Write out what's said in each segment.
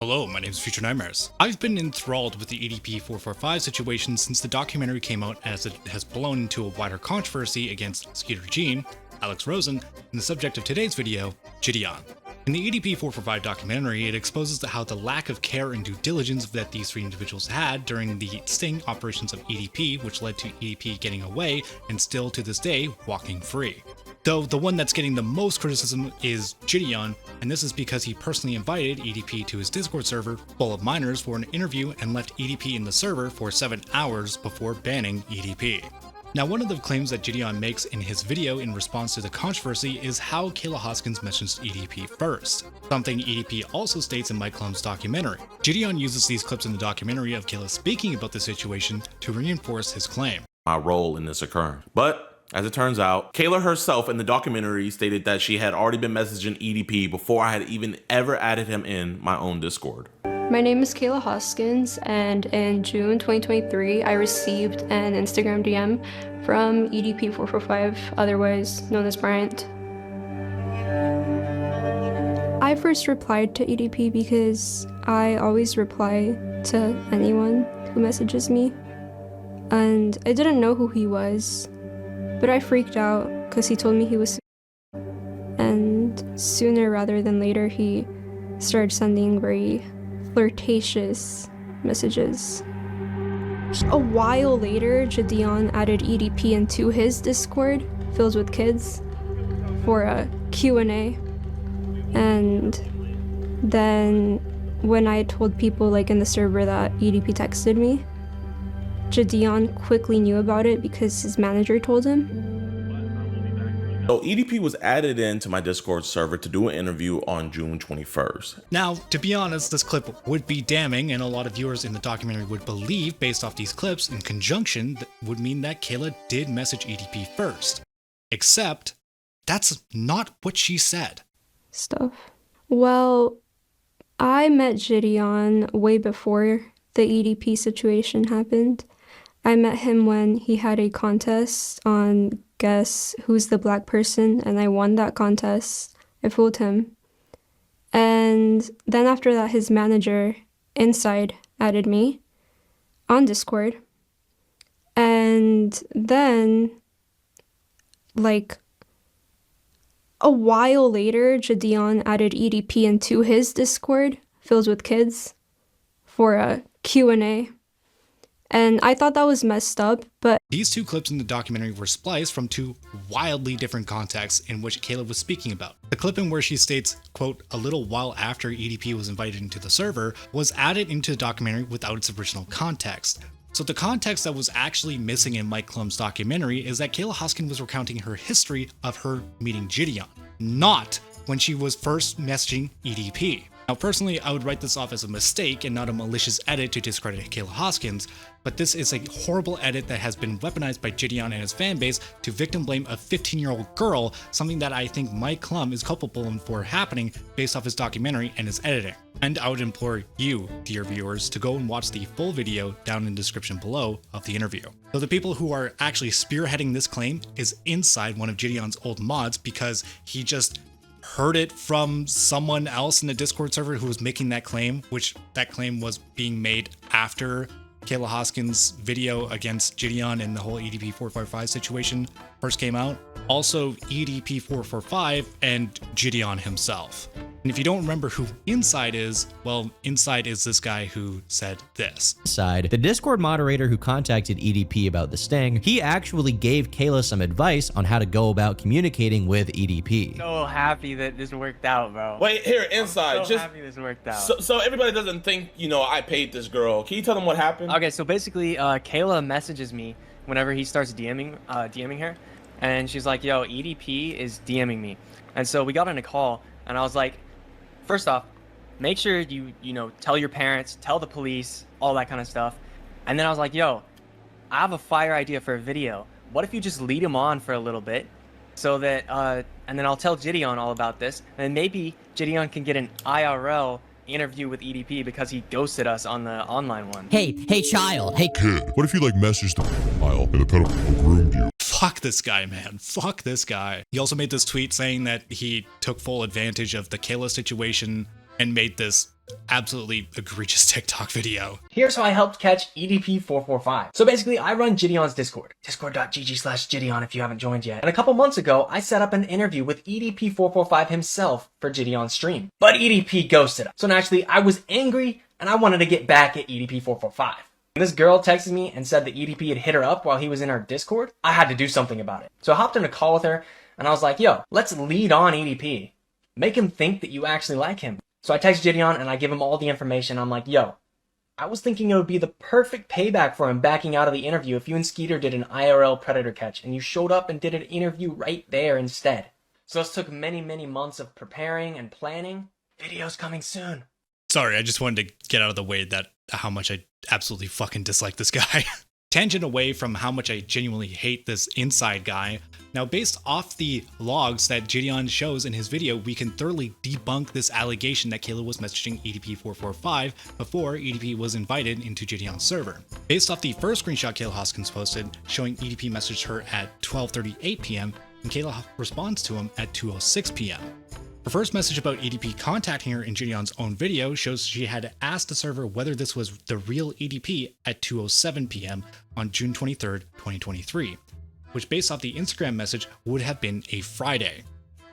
Hello, my name is Future Nightmares. I've been enthralled with the EDP445 situation since the documentary came out, as it has blown into a wider controversy against Skeeter, Alex Rosen, and the subject of today's video, Jidion. In the EDP445 documentary, it exposes how the lack of care and due diligence that these three individuals had during the sting operations of EDP, which led to EDP getting away and still to this day walking free. Though the one that's getting the most criticism is Jidion, and this is because he personally invited EDP to his Discord server full of minors for an interview and left EDP in the server for 7 hours before banning EDP. Now, one of the claims that Jidion makes in his video in response to the controversy is how Kayla Hoskins mentions EDP first, something EDP also states in Mike Clum's documentary. Jidion uses these clips in the documentary of Kayla speaking about the situation to reinforce his claim. My role in this occurrence. But as it turns out, Kayla herself in the documentary stated that she had already been messaging EDP before I had even ever added him in my own Discord. My name is Kayla Hoskins, and in June 2023, I received an Instagram DM from EDP445, otherwise known as Bryant. I first replied to EDP because I always reply to anyone who messages me, and I didn't know who he was, but I freaked out because he told me he was and sooner rather than later he started sending very flirtatious messages. A while later, Jidion added EDP into his Discord filled with kids for a Q&A, and then when I told people in the server that EDP texted me, Jidion quickly knew about it because his manager told him. So EDP was added into my Discord server to do an interview on June 21st. Now, to be honest, this clip would be damning, and a lot of viewers in the documentary would believe, based off these clips, in conjunction, that would mean that Kayla did message EDP first. Except, that's not what she said. Well, I met Jidion way before the EDP situation happened. I met him when he had a contest on Guess Who's the Black Person, and I won that contest. I fooled him. And then after that, his manager, Inside, added me on Discord. And then, a while later, Jidion added EDP into his Discord filled with kids for a Q&A. And I thought that was messed up, but these two clips in the documentary were spliced from two wildly different contexts in which Kayla was speaking about. The clip in where she states, quote, a little while after EDP was invited into the server was added into the documentary without its original context. So the context that was actually missing in Mike Clum's documentary is that Kayla Hoskins was recounting her history of her meeting Jidion, not when she was first messaging EDP. Now, personally, I would write this off as a mistake and not a malicious edit to discredit Kayla Hoskins, but this is a horrible edit that has been weaponized by Jidion and his fanbase to victim blame a 15-year-old girl, something that I think Mike Clum is culpable for happening based off his documentary and his editing. And I would implore you, dear viewers, to go and watch the full video down in the description below of the interview. So the people who are actually spearheading this claim is Inside, one of Jidion's old mods, because he just heard it from someone else in the Discord server who was making that claim, which that claim was being made after Kayla Hoskins' video against Jidion and the whole EDP445 situation first came out. Also EDP445 and Jidion himself. And if you don't remember who Inside is, well, Inside is this guy who said this. Inside, the Discord moderator who contacted EDP about the sting, he actually gave Kayla some advice on how to go about communicating with EDP. So happy that this worked out, bro. Wait, here, Inside. I'm so happy this worked out. So everybody doesn't think, I paid this girl. Can you tell them what happened? Okay, so basically, Kayla messages me whenever he starts DMing her, and she's like, yo, EDP is DMing me. And so we got on a call, and I was like, first off, make sure you tell your parents, tell the police, all that kind of stuff. And then I was like, yo, I have a fire idea for a video. What if you just lead him on for a little bit so that, and then I'll tell Jidion all about this, and maybe Jidion can get an IRL interview with EDP because he ghosted us on the online one. Hey child, hey kid, what if you messaged the pedophile and the pedophile groomed you? Fuck this guy, man. Fuck this guy. He also made this tweet saying that he took full advantage of the Kayla situation and made this absolutely egregious TikTok video. Here's how I helped catch EDP445. So basically, I run Jidion's Discord. Discord.gg/Jidion if you haven't joined yet. And a couple months ago, I set up an interview with EDP445 himself for Jidion's stream. But EDP ghosted us. So naturally, I was angry and I wanted to get back at EDP445. When this girl texted me and said that EDP had hit her up while he was in our Discord, I had to do something about it. So I hopped in a call with her and I was like, yo, let's lead on EDP. Make him think that you actually like him. So I text Jidion and I give him all the information. I'm like, yo, I was thinking it would be the perfect payback for him backing out of the interview if you and Skeeter did an IRL predator catch and you showed up and did an interview right there instead. So this took many, many months of preparing and planning. Videos coming soon. Sorry, I just wanted to get out of the way that how much I absolutely fucking dislike this guy. Tangent away from how much I genuinely hate this inside guy. Now, based off the logs that Jidion shows in his video, we can thoroughly debunk this allegation that Kayla was messaging EDP445 before EDP was invited into Jidion's server. Based off the first screenshot Kayla Hoskins posted, showing EDP messaged her at 12:38 p.m., and Kayla responds to him at 2:06 p.m. Her first message about EDP contacting her in Jidion's own video shows she had asked the server whether this was the real EDP at 2:07 p.m. on June 23rd, 2023, which based off the Instagram message would have been a Friday.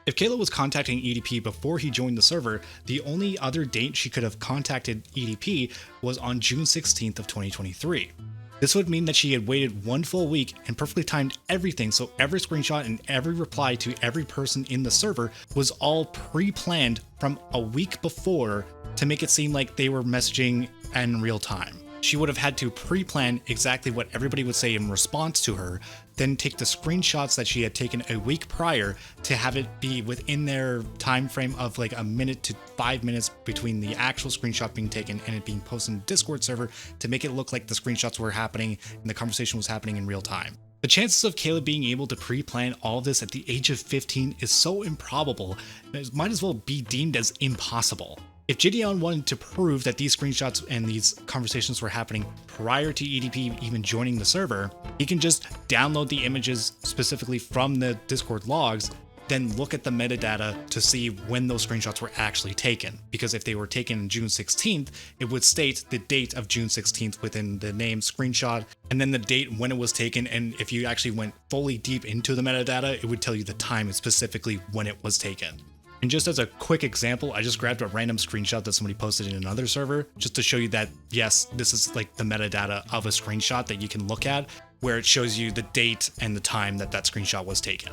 If Kayla was contacting EDP before he joined the server, the only other date she could have contacted EDP was on June 16th of 2023. This would mean that she had waited one full week and perfectly timed everything so every screenshot and every reply to every person in the server was all pre-planned from a week before to make it seem like they were messaging in real time. She would have had to pre-plan exactly what everybody would say in response to her, then take the screenshots that she had taken a week prior to have it be within their time frame of like a minute to 5 minutes between the actual screenshot being taken and it being posted in the Discord server to make it look like the screenshots were happening and the conversation was happening in real time. The chances of Kayla being able to pre-plan all of this at the age of 15 is so improbable, it might as well be deemed as impossible. If Jidion wanted to prove that these screenshots and these conversations were happening prior to EDP even joining the server, he can just download the images specifically from the Discord logs, then look at the metadata to see when those screenshots were actually taken. Because if they were taken on June 16th, it would state the date of June 16th within the name screenshot, and then the date when it was taken, and if you actually went fully deep into the metadata, it would tell you the time and specifically when it was taken. And just as a quick example, I just grabbed a random screenshot that somebody posted in another server just to show you that, yes, this is like the metadata of a screenshot that you can look at, where it shows you the date and the time that that screenshot was taken.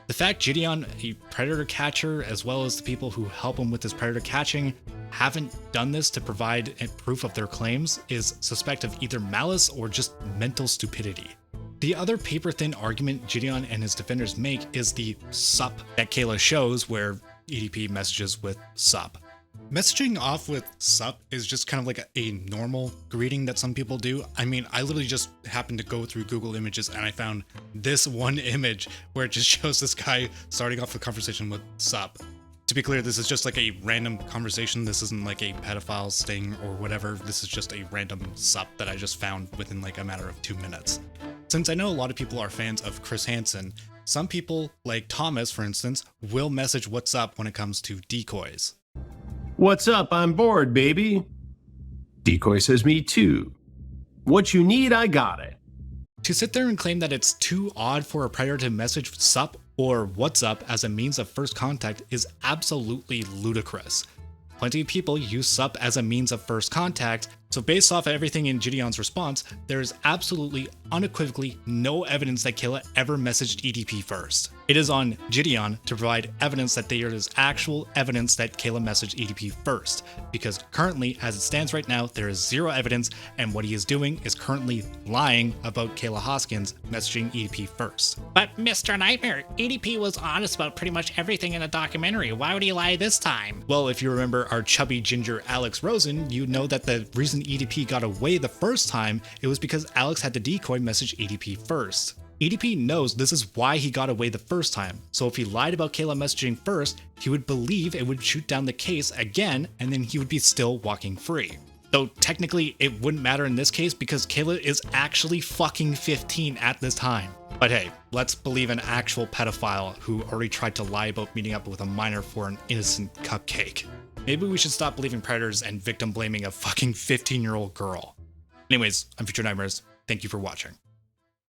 The fact Jidion, a predator catcher, as well as the people who help him with his predator catching, haven't done this to provide proof of their claims is suspect of either malice or just mental stupidity. The other paper-thin argument Jidion and his defenders make is the sup that Kayla shows where EDP messages with sup. Messaging off with sup is just kind of like a normal greeting that some people do. I mean, I literally just happened to go through Google Images and I found this one image where it just shows this guy starting off the conversation with sup. To be clear, this is just like a random conversation. This isn't like a pedophile sting or whatever. This is just a random sup that I just found within like a matter of 2 minutes. Since I know a lot of people are fans of Chris Hansen, some people, like Thomas for instance, will message what's up when it comes to decoys. What's up? I'm bored, baby. Decoy says me too. What you need, I got it. To sit there and claim that it's too odd for a predator to message sup or what's up as a means of first contact is absolutely ludicrous. Plenty of people use sup as a means of first contact, so based off of everything in Jidion's response, there is absolutely, unequivocally no evidence that Kayla ever messaged EDP first. It is on Jidion to provide evidence that there is actual evidence that Kayla messaged EDP first, because currently, as it stands right now, there is zero evidence, and what he is doing is currently lying about Kayla Hoskins messaging EDP first. But Mr. Nightmare, EDP was honest about pretty much everything in the documentary. Why would he lie this time? Well, if you remember our chubby ginger Alex Rosen, you know that the reason EDP got away the first time, it was because Alex had the decoy message EDP first. EDP knows this is why he got away the first time, so if he lied about Kayla messaging first, he would believe it would shoot down the case again and then he would be still walking free. Though technically it wouldn't matter in this case because Kayla is actually fucking 15 at this time. But hey, let's believe an actual pedophile who already tried to lie about meeting up with a minor for an innocent cupcake. Maybe we should stop believing predators and victim blaming a fucking 15-year-old girl. Anyways, I'm Future Nightmares. Thank you for watching.